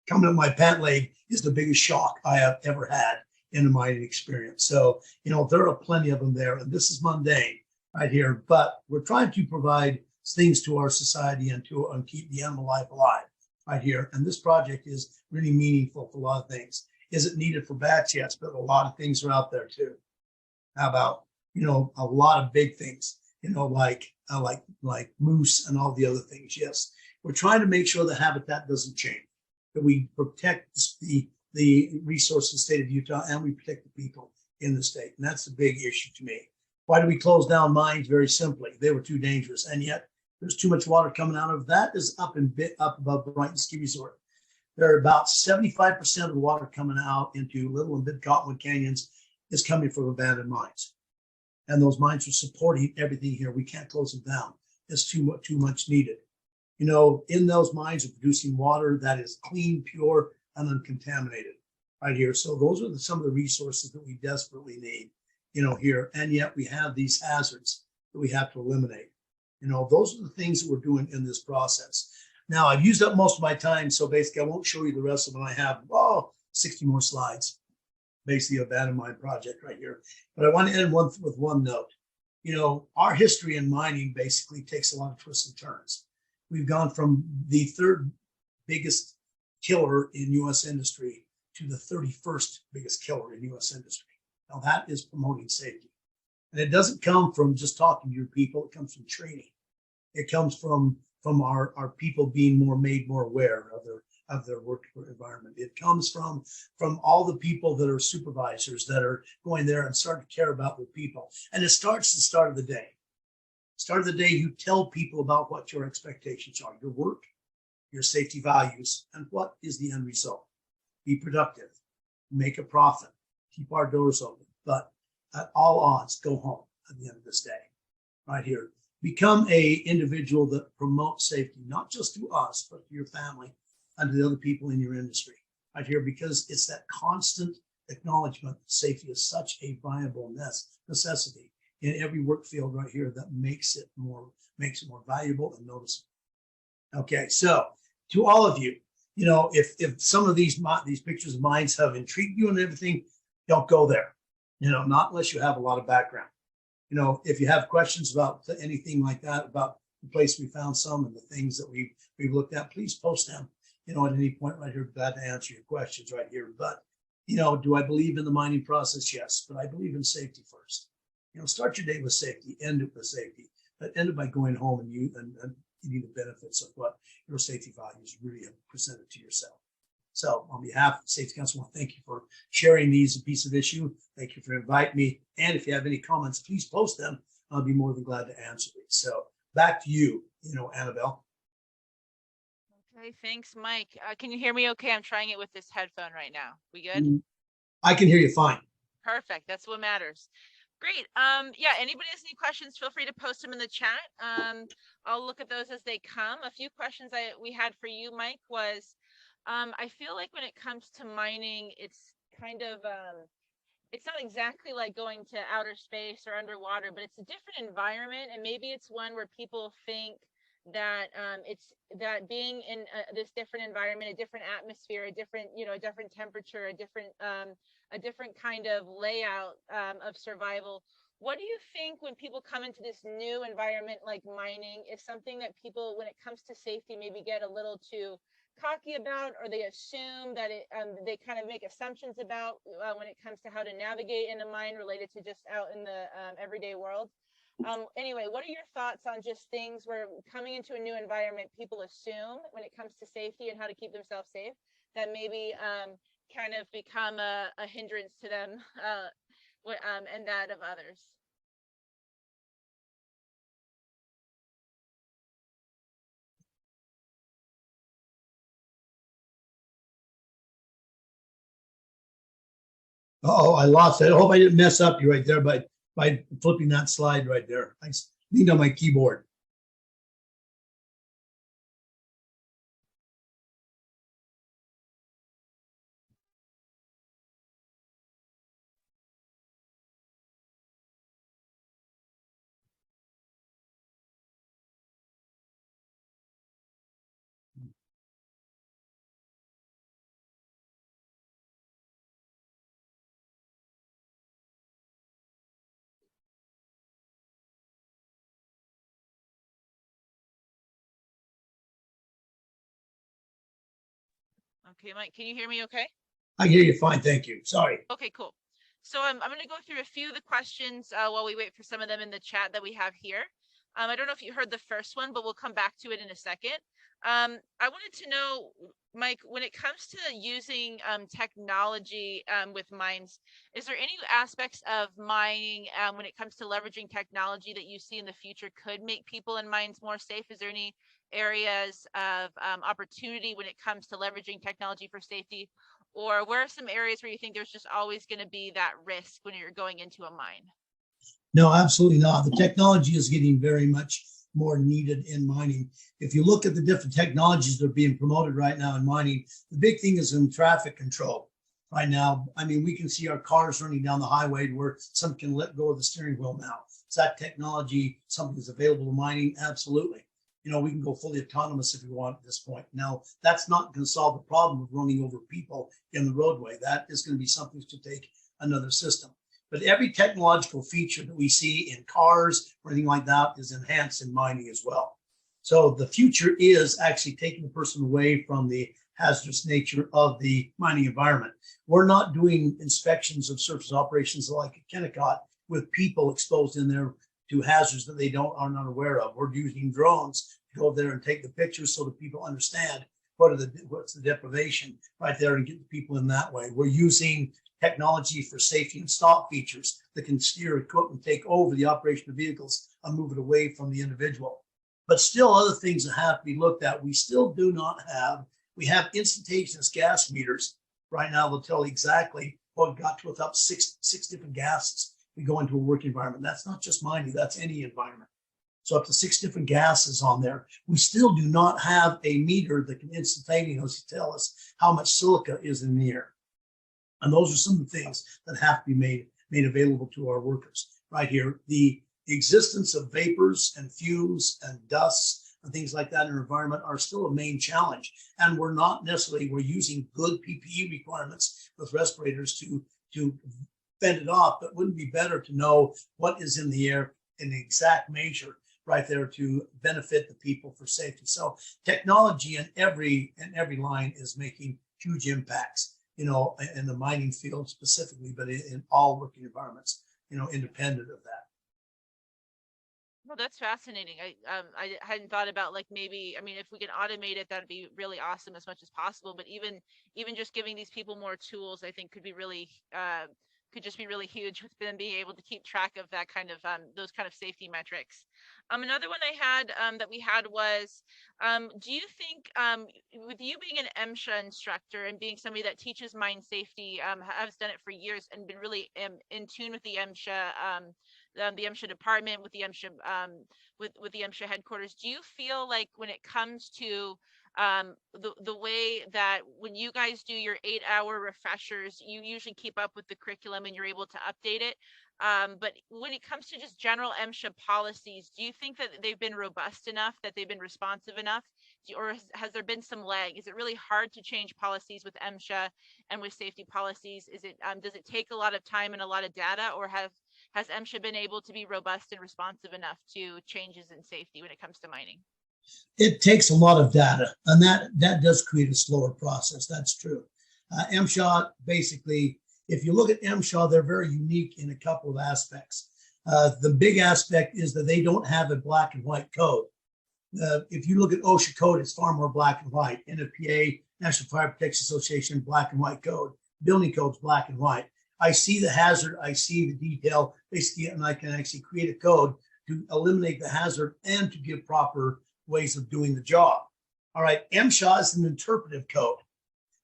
coming up my pant leg is the biggest shock I have ever had in a mining experience. So, there are plenty of them there, and this is mundane right here, but we're trying to provide things to our society and keep the animal life alive right here. And this project is really meaningful for a lot of things. Is it needed for bats? Yes, but a lot of things are out there too. How about, a lot of big things, like moose and all the other things. Yes, we're trying to make sure the habitat doesn't change, that we protect the resources of the state of Utah and we protect the people in the state. And that's a big issue to me. Why do we close down mines? Very simply, they were too dangerous. And yet there's too much water coming out of that. Is up above Brighton Ski Resort. There are about 75% of the water coming out into Little and Big Cottonwood Canyons is coming from abandoned mines. And those mines are supporting everything here. We can't close them down. It's too much needed. In those mines are producing water that is clean, pure, and uncontaminated right here. So those are some of the resources that we desperately need, here. And yet we have these hazards that we have to eliminate. Those are the things that we're doing in this process. Now, I've used up most of my time, so basically I won't show you the rest of them. I have 60 more slides, basically abandoned mine project right here. But I want to end with one note. Our history in mining basically takes a lot of twists and turns. We've gone from the 3rd biggest killer in U.S. industry to the 31st biggest killer in U.S. industry. Now that is promoting safety. And it doesn't come from just talking to your people. It comes from training. It comes from our people being made more aware of their work environment. It comes from all the people that are supervisors that are going there and start to care about their people. And it starts at the start of the day. Start of the day, you tell people about what your expectations are, your work, your safety values, and what is the end result. Be productive, make a profit, keep our doors open, but at all odds, go home at the end of this day, right here. become a individual that promotes safety, not just to us, but to your family and to the other people in your industry right here, because it's that constant acknowledgement that safety is such a viable necessity in every work field right here that makes it more valuable and noticeable. Okay, so to all of you, you know, if some of these pictures of mine have intrigued you and everything, don't go there. You know, not unless you have a lot of background. You know, if you have questions about anything like that, about the place we found some and the things that we've looked at, please post them. You know, at any point right here, glad to answer your questions right here. But, you know, do I believe in the mining process? Yes, but I believe in safety first. You know, start your day with safety, end it with safety, but end it by going home and getting the benefits of what your safety values really have presented to yourself. So on behalf of the Safety Council, I want to thank you for sharing these piece of issue. Thank you for inviting me. And if you have any comments, please post them. I'll be more than glad to answer these. So back to you, Annabelle. Okay, thanks, Mike. Can you hear me okay? I'm trying it with this headphone right now. We good? I can hear you fine. Perfect. That's what matters. Great. Yeah, anybody has any questions, feel free to post them in the chat. I'll look at those as they come. A few questions we had for you, Mike, was I feel like when it comes to mining, it's kind of it's not exactly like going to outer space or underwater, but it's a different environment, and maybe it's one where people think that it's that being in this different environment, a different atmosphere, a different a different temperature, a different kind of layout of survival. What do you think when people come into this new environment like mining is something that people, when it comes to safety, maybe get a little too cocky about, or they assume that they kind of make assumptions about when it comes to how to navigate in a mine related to just out in the everyday world? Anyway, what are your thoughts on just things where coming into a new environment, people assume when it comes to safety and how to keep themselves safe, that maybe kind of become a hindrance to them and that of others? Oh, I lost it. I hope I didn't mess up you right there by flipping that slide right there. I leaned on my keyboard. Okay, Mike, can you hear me okay? I hear you fine. Thank you. Sorry. Okay, cool. So I'm going to go through a few of the questions while we wait for some of them in the chat that we have here. I don't know if you heard the first one, but we'll come back to it in a second. I wanted to know, Mike, when it comes to using technology with mines, is there any aspects of mining when it comes to leveraging technology that you see in the future could make people in mines more safe? Is there any areas of opportunity when it comes to leveraging technology for safety? Or where are some areas where you think there's just always going to be that risk when you're going into a mine? No, absolutely not. The technology is getting very much more needed in mining. If you look at the different technologies that are being promoted right now in mining, the big thing is in traffic control. Right now, I mean, we can see our cars running down the highway where some can let go of the steering wheel now. Is that technology something that's available to mining? Absolutely. We can go fully autonomous if we want at this point. Now, that's not going to solve the problem of running over people in the roadway. That is going to be something to take another system. But every technological feature that we see in cars or anything like that is enhanced in mining as well. So the future is actually taking the person away from the hazardous nature of the mining environment. We're not doing inspections of surface operations like at Kennecott with people exposed in there to hazards that they are not aware of. We're using drones to go there and take the pictures so that people understand what's the deprivation right there and get the people in that way. We're using technology for safety and stop features that can steer equipment, take over the operation of vehicles and move it away from the individual. But still other things that have to be looked at. We still do not have, we have instantaneous gas meters. Right now they'll tell exactly what got to without six different gases. We go into a work environment. That's not just mining, that's any environment. So up to 6 different gases on there. We still do not have a meter that can instantaneously tell us how much silica is in the air. And those are some of the things that have to be made available to our workers right here. The existence of vapors and fumes and dusts and things like that in our environment are still a main challenge. And we're using good PPE requirements with respirators to fend it off, but wouldn't it be better to know what is in the air in the exact measure right there to benefit the people for safety? So technology in every line is making huge impacts, in the mining field specifically, but in all working environments, independent of that. Well, that's fascinating. I hadn't thought about, like, maybe, I mean, if we can automate it, that'd be really awesome as much as possible. But even just giving these people more tools, I think could just be really huge with them being able to keep track of that kind of those kind of safety metrics. Another one I had that we had was, do you think, with you being an MSHA instructor and being somebody that teaches mine safety, has done it for years and been really in tune with the MSHA department, with the MSHA with the MSHA headquarters, do you feel like when it comes to the way that when you guys do your 8-hour refreshers, you usually keep up with the curriculum and you're able to update it? But when it comes to just general MSHA policies, do you think that they've been robust enough, that they've been responsive enough, or has there been some lag? Is it really hard to change policies with MSHA and with safety policies? Is it does it take a lot of time and a lot of data, or has MSHA been able to be robust and responsive enough to changes in safety when it comes to mining? It takes a lot of data, and that does create a slower process. That's true. MSHA, basically, if you look at MSHA, they're very unique in a couple of aspects. The big aspect is that they don't have a black and white code. If you look at OSHA code, it's far more black and white. NFPA, National Fire Protection Association, black and white code. Building code's black and white. I see the hazard, I see the detail, basically, and I can actually create a code to eliminate the hazard and to give proper ways of doing the job. All right, MSHA is an interpretive code.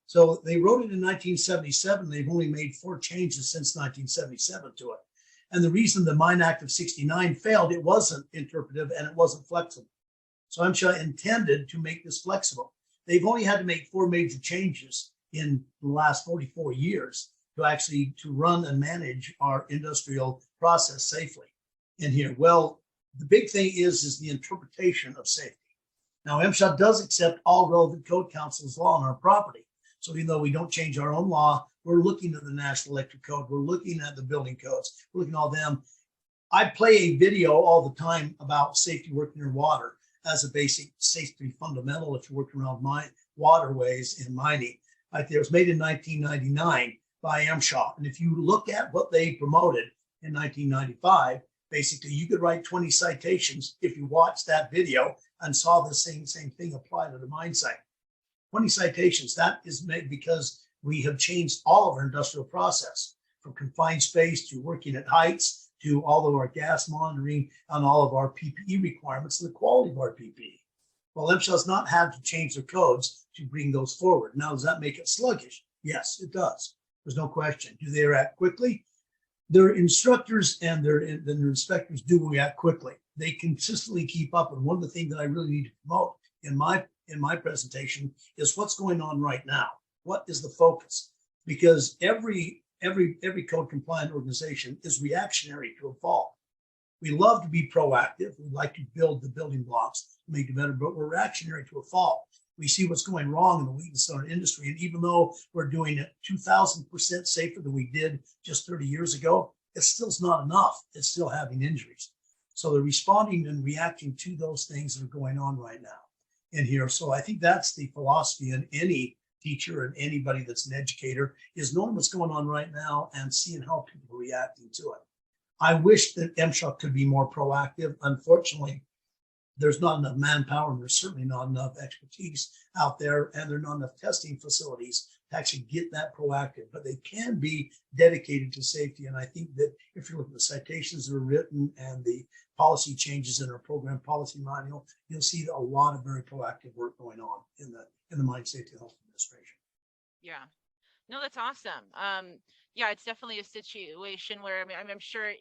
So they wrote it in 1977. They've only made 4 changes since 1977 to it. And the reason the Mine Act of 69 failed, it wasn't interpretive and it wasn't flexible. So MSHA intended to make this flexible. They've only had to make 4 major changes in the last 44 years to run and manage our industrial process safely in here. Well, the big thing is the interpretation of safety. Now, MSHA does accept all relevant code council's law on our property. So even though we don't change our own law, we're looking at the National Electric Code, we're looking at the building codes, we're looking at all them. I play a video all the time about safety working in water as a basic safety fundamental if you're working around waterways in mining. Right there, it was made in 1999 by MSHA. And if you look at what they promoted in 1995, basically you could write 20 citations if you watched that video and saw the same thing apply to the mine site. 20 citations, that is made because we have changed all of our industrial process, from confined space to working at heights to all of our gas monitoring and all of our PPE requirements and the quality of our PPE. Well, MSHA has not had to change their codes to bring those forward. Now, does that make it sluggish? Yes, it does. There's no question. Do they react quickly? Their instructors and their inspectors do react quickly. They consistently keep up. And one of the things that I really need to promote in my presentation is what's going on right now. What is the focus? Because every code compliant organization is reactionary to a fault. We love to be proactive. We like to build the building blocks to make it better, but we're reactionary to a fault. We see what's going wrong in the weakness in our industry. And even though we're doing it 2,000% safer than we did just 30 years ago, it still's not enough. It's still having injuries. So they're responding and reacting to those things that are going on right now in here. So I think that's the philosophy in any teacher and anybody that's an educator, is knowing what's going on right now and seeing how people are reacting to it. I wish that MSHA could be more proactive. Unfortunately, there's not enough manpower and there's certainly not enough expertise out there, and there are not enough testing facilities to actually get that proactive, but they can be dedicated to safety. And I think that if you look at the citations that are written and the policy changes in our program policy manual, you'll see a lot of very proactive work going on in the Mine Safety and Health Administration. Yeah. No, that's awesome. Yeah, it's definitely a situation where I'm sure,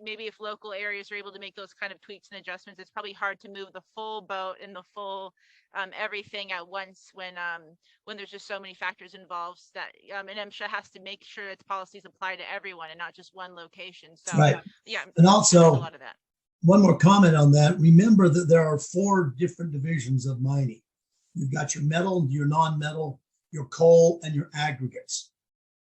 maybe if local areas are able to make those kind of tweaks and adjustments, it's probably hard to move the full boat and the full everything at once when there's just so many factors involved that and MSHA has to make sure its policies apply to everyone and not just one location. So Right. yeah, And there's a also, lot of that. one more comment on that. Remember that there are 4 different divisions of mining. You've got your metal, your non-metal, your coal, and your aggregates.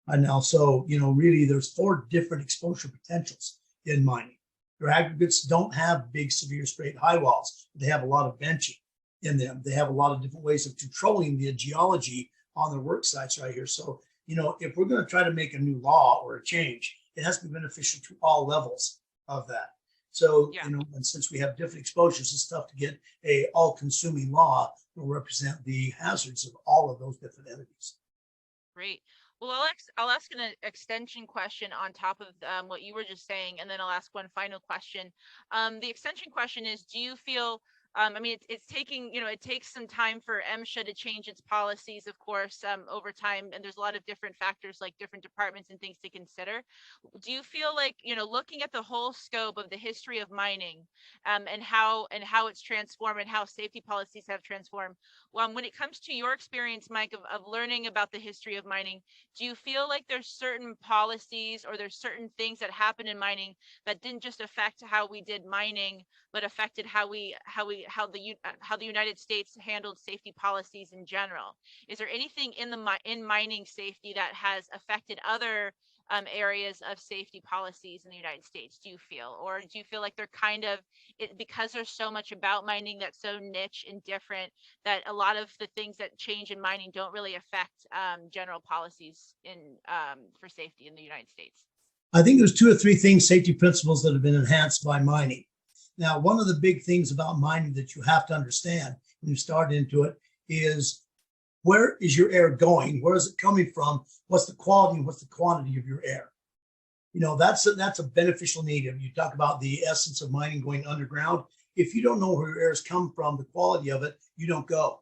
And now, so, really there's 4 different exposure potentials in mining. Your aggregates don't have big, severe straight high walls. They have a lot of benching in them. They have a lot of different ways of controlling the geology on their work sites right here. So, if we're going to try to make a new law or a change, it has to be beneficial to all levels of that. So, Yeah. And since we have different exposures, it's tough to get a all-consuming law that will represent the hazards of all of those different entities. Great. Well, I'll ask an extension question on top of what you were just saying, and then I'll ask one final question. The extension question is, do you feel, it's taking, it takes some time for MSHA to change its policies, of course, over time, and there's a lot of different factors like different departments and things to consider. Do you feel like, looking at the whole scope of the history of mining and how it's transformed and how safety policies have transformed, when it comes to your experience, Mike, of learning about the history of mining, do you feel like there's certain policies or there's certain things that happen in mining that didn't just affect how we did mining, but affected how the United States handled safety policies in general? Is there anything in mining safety that has affected other areas of safety policies in the United States, do you feel? Or do you feel like they're kind of, because there's so much about mining that's so niche and different, that a lot of the things that change in mining don't really affect general policies for safety in the United States? I think there's 2 or 3 things, safety principles that have been enhanced by mining. Now, one of the big things about mining that you have to understand when you start into it is, where is your air going? Where is it coming from? What's the quality and what's the quantity of your air? That's a beneficial need. If you talk about the essence of mining going underground, if you don't know where your air has come from, the quality of it, you don't go.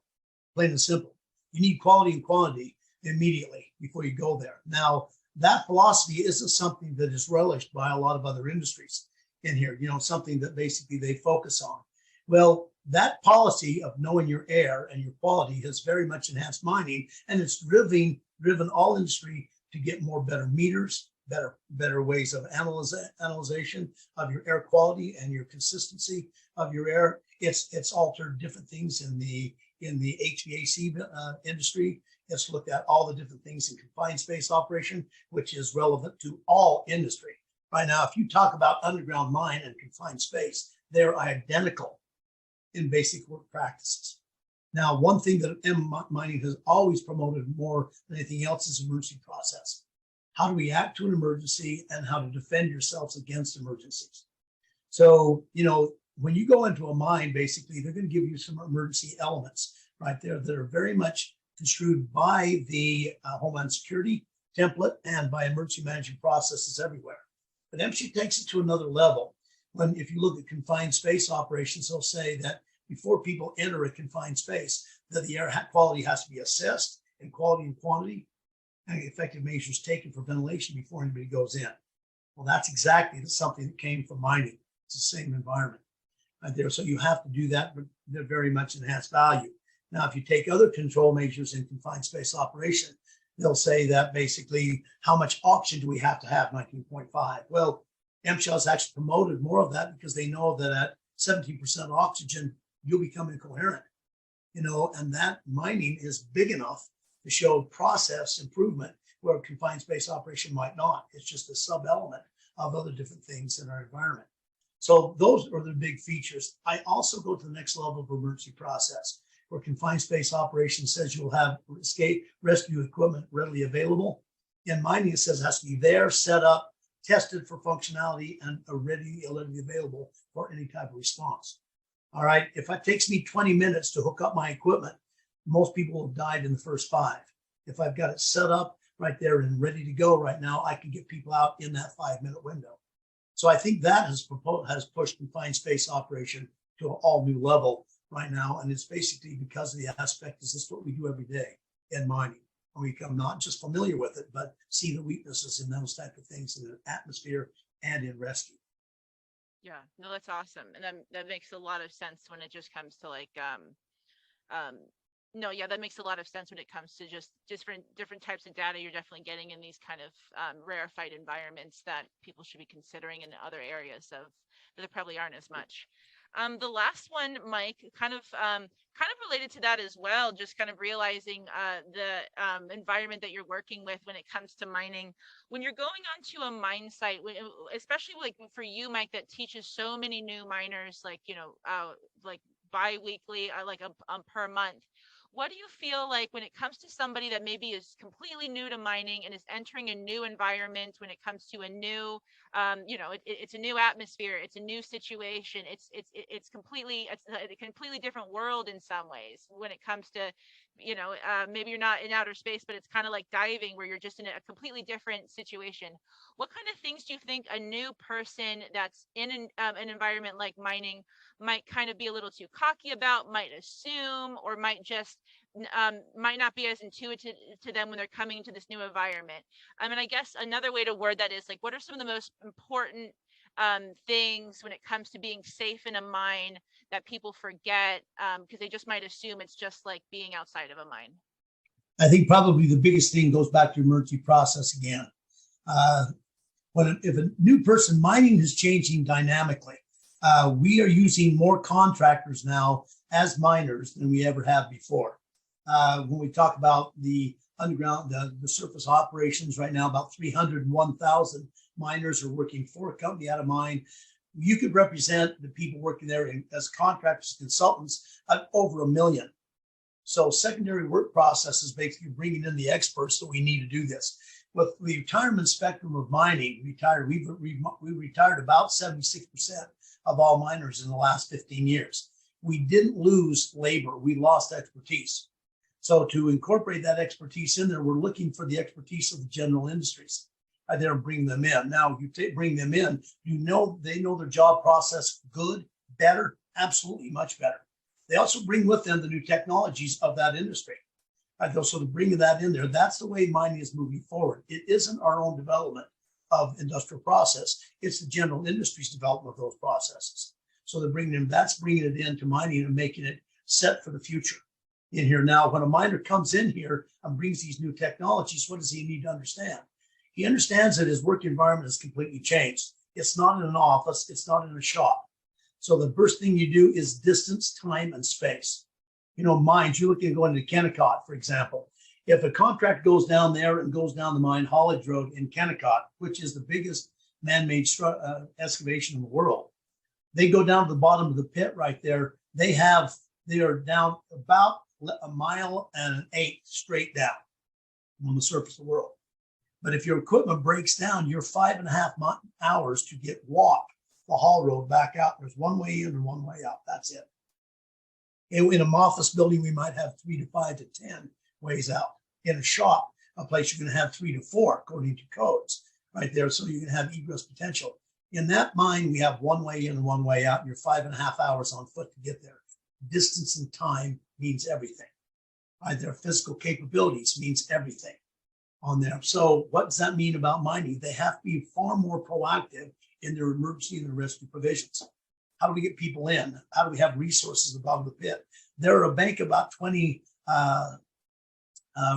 Plain and simple. You need quality and quantity immediately before you go there. Now, that philosophy isn't something that is relished by a lot of other industries in here, something that basically they focus on. Well, that policy of knowing your air and your quality has very much enhanced mining, and it's driven all industry to get better meters, better ways of analyzation of your air quality and your consistency of your air. It's altered different things in the HVAC industry. It's looked at all the different things in confined space operation, which is relevant to all industry. Right now, if you talk about underground mine and confined space, they're identical in basic work practices. Now, one thing that mining has always promoted more than anything else is emergency process. How to react to an emergency and how to defend yourselves against emergencies. So, when you go into a mine, basically, they're going to give you some emergency elements right there that are very much construed by the Homeland Security template and by emergency management processes everywhere. But MSHA takes it to another level. If you look at confined space operations, they'll say that before people enter a confined space, that the air quality has to be assessed in quality and quantity, and effective measures taken for ventilation before anybody goes in. Well, that's exactly something that came from mining. It's the same environment right there. So you have to do that, but they're very much enhanced value. Now, if you take other control measures in confined space operation, they'll say that basically, how much oxygen do we have to have, 19.5? Well, MSHA has actually promoted more of that because they know that at 17% oxygen, you'll become incoherent, and that mining is big enough to show process improvement where confined space operation might not. It's just a sub-element of other different things in our environment. So those are the big features. I also go to the next level of emergency process, where confined space operation says you'll have escape rescue equipment readily available. In mining, it says it has to be there, set up, tested for functionality, and readily available for any type of response. All right, if it takes me 20 minutes to hook up my equipment, most people have died in the first 5. If I've got it set up right there and ready to go right now, I can get people out in that 5-minute window. So I think that has pushed confined space operation to an all new level right now. And it's basically because of the aspect is this what we do every day in mining. and we become not just familiar with it, but see the weaknesses in those type of things in the atmosphere and in rescue. Yeah, no, that's awesome. And that makes a lot of sense when it just comes to like, no, yeah, that makes a lot of sense when it comes to just different types of data you're definitely getting in these kind of rarefied environments that people should be considering in other areas of that there probably aren't as much. The last one, Mike, kind of related to that as well, just kind of realizing the environment that you're working with when it comes to mining. When you're going onto a mine site, especially like for you, Mike, that teaches so many new miners, like, you know, like bi-weekly, like per month. What do you feel like when it comes to somebody that maybe is completely new to mining and is entering a new environment when it comes to a new, you know, it's a new atmosphere, it's a new situation, it's completely a completely different world in some ways when it comes to, you know, maybe you're not in outer space, but it's kind of like diving where you're just in a completely different situation. What kind of things do you think a new person that's in an environment like mining might kind of be a little too cocky about, might assume, or might just might not be as intuitive to them when they're coming into this new environment? I mean, I guess another way to word that is like, what are some of the most important things when it comes to being safe in a mine that people forget because they just might assume it's just like being outside of a mine? I think probably the biggest thing goes back to emergency process again. If a new person, mining is changing dynamically. We are using more contractors now as miners than we ever have before. When we talk about the underground, the surface operations right now, about 301,000 miners are working for a company out of mine. You could represent the people working there as contractors, consultants, over 1 million. So secondary work process is basically bringing in the experts that we need to do this. With the retirement spectrum of mining, we retired about 76% of all miners in the last 15 years. We didn't lose labor, we lost expertise. So to incorporate that expertise in there, we're looking for the expertise of the general industries. I there bring them in. Now you bring them in, you know they know their job process good, better, absolutely much better. They also bring with them the new technologies of that industry. So to bring that in there, that's the way mining is moving forward. It isn't our own development of industrial process. It's the general industry's development of those processes. So they're bringing them, that's bringing it into mining and making it set for the future in here. Now, when a miner comes in here and brings these new technologies, what does he need to understand? He understands that his work environment has completely changed. It's not in an office, it's not in a shop. So the first thing you do is distance, time, and space. You know, mines, you're looking at going to Kennecott, for example. If a contract goes down there and goes down the mine haulage road in Kennecott, which is the biggest man-made excavation in the world, they go down to the bottom of the pit right there. They are down about 1.8 miles straight down on the surface of the world. But if your equipment breaks down, you're 5.5 hours to walk the haul road back out. There's one way in and one way out. That's it. In an office building, we might have 3 to 5 to 10 ways out. In a shop, a place you're going to have 3 to 4 according to codes right there. So you can have egress potential. In that mine, we have one way in and one way out. And you're 5.5 hours on foot to get there. Distance and time means everything. Right? Their physical capabilities means everything on there. So what does that mean about mining? They have to be far more proactive in their emergency and their rescue provisions. How do we get people in? How do we have resources above the pit? There are a bank about 20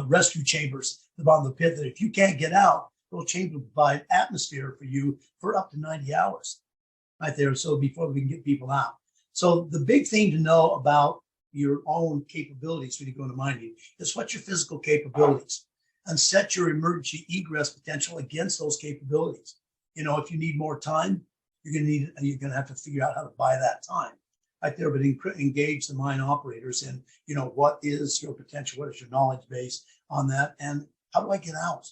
rescue chambers at the bottom of the pit that if you can't get out, those chambers provide atmosphere for you for up to 90 hours right there. So before we can get people out. So the big thing to know about your own capabilities when you go into mining is what's your physical capabilities and set your emergency egress potential against those capabilities. You know, if you need more time, you're going to have to figure out how to buy that time right there, but engage the mine operators in, you know, what is your potential? What is your knowledge base on that? And how do I get out?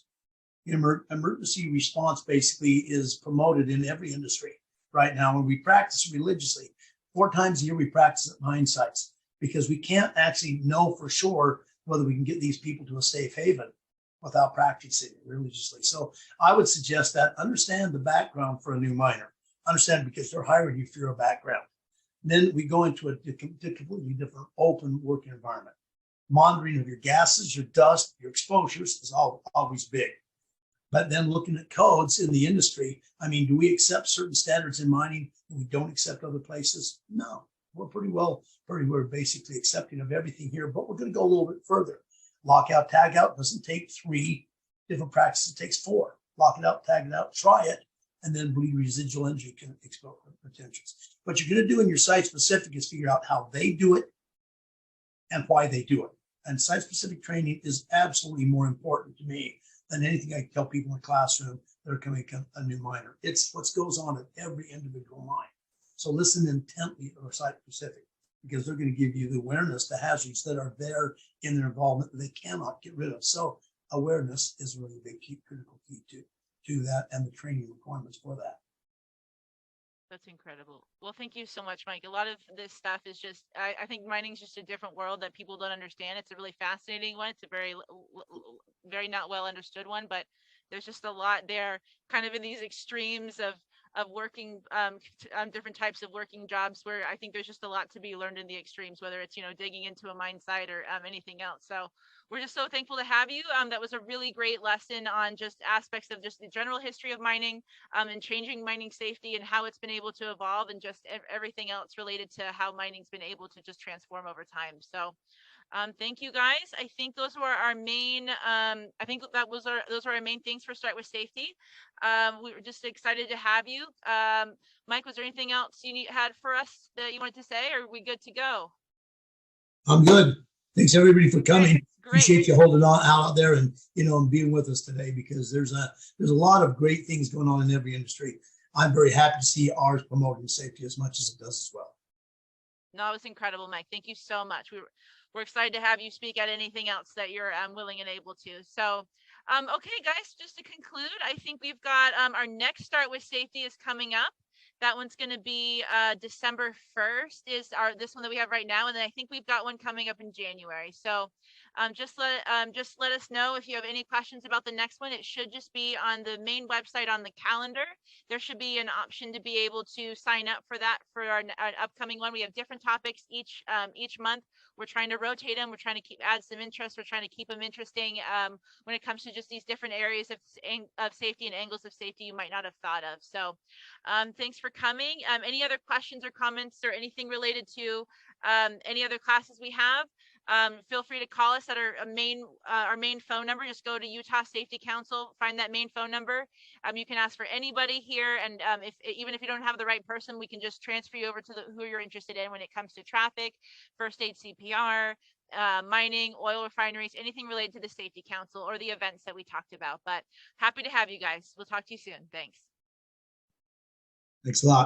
Emergency response basically is promoted in every industry right now. And we practice religiously. 4 times a year, we practice at mine sites because we can't actually know for sure whether we can get these people to a safe haven without practicing it religiously. So I would suggest that understand the background for a new miner. Understand because they're hiring you for your background. And then we go into a completely different open working environment. monitoring of your gases, your dust, your exposures is always big. But then looking at codes in the industry, I mean, do we accept certain standards in mining and we don't accept other places? No, we're basically accepting of everything here, but we're going to go a little bit further. Lockout, tag out doesn't take 3 different practices, it takes 4. Lock it out, tag it out, try it, and then bleed residual energy potentials. What you're going to do in your site specific is figure out how they do it and why they do it. And site specific training is absolutely more important to me than anything I tell people in the classroom that are coming a new miner. It's what goes on at every individual mine. So listen intently to our site specific, because they're going to give you the awareness, the hazards that are there in their involvement that they cannot get rid of. So awareness is a really big key, critical key to that, and the training requirements for that. That's incredible. Well, thank you so much, Mike. A lot of this stuff is just, I think mining is just a different world that people don't understand. It's a really fascinating one. It's a very not well understood one, but there's just a lot there, kind of in these extremes of working, different types of working jobs, where I think there's just a lot to be learned in the extremes, whether it's, digging into a mine site or anything else. So we're just so thankful to have you. That was a really great lesson on just aspects of just the general history of mining, and changing mining safety and how it's been able to evolve, and just everything else related to how mining's been able to just transform over time. So thank you guys. I think those were our main, those were our main things for Start with Safety. We were just excited to have you. Mike, was there anything else you had for us that you wanted to say, or are we good to go? I'm good. Thanks everybody for coming. Great. Appreciate you holding on out there and and being with us today, because there's a lot of great things going on in every industry. I'm very happy to see ours promoting safety as much as it does as well. No, it was incredible, Mike. Thank you so much. We're excited to have you speak at anything else that you're willing and able to. So, okay, guys, just to conclude, I think we've got our next Start with Safety is coming up. That one's going to be December 1st is this one that we have right now, and then I think we've got one coming up in January. So just let us know if you have any questions about the next one. It should just be on the main website on the calendar. There should be an option to be able to sign up for that for our upcoming one. We have different topics each month. We're trying to rotate them. We're trying to add some interest. We're trying to keep them interesting when it comes to just these different areas of safety and angles of safety you might not have thought of. So thanks for coming. Any other questions or comments or anything related to any other classes we have? Feel free to call us at our main phone number. Just go to Utah Safety Council, find that main phone number. You can ask for anybody here, and even if you don't have the right person, we can just transfer you over to who you're interested in when it comes to traffic, first aid, CPR, mining, oil refineries, anything related to the Safety Council or the events that we talked about. But happy to have you guys. We'll talk to you soon. Thanks. Thanks a lot.